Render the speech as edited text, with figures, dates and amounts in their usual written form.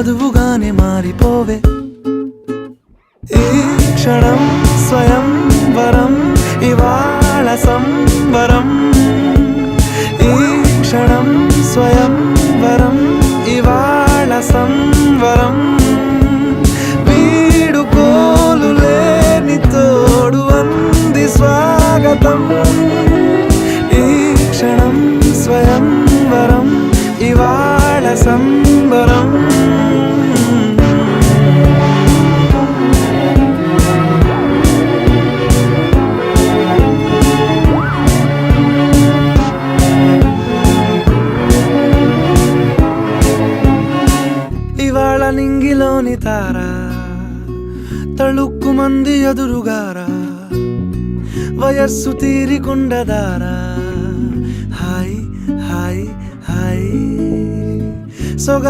వధువుగానే మారిపోవే. ఈ క్షణం స్వయం వరం, ఇవాళ సంబరం. ఈ క్షణం స్వయం వరం, ఇవాళ సంవరం. వీడుకోలు లేని తోడు అంది స్వాగతం. ఈ క్షణం స్వయం వరం, ఇవాళ సంబరం. ఇవాళ నింగిలోని తార తళుక్కు మంది ఎదురుగారా, వయస్సు తీరికుండదారా. హాయ్ హాయ్ హాయ్ సొగ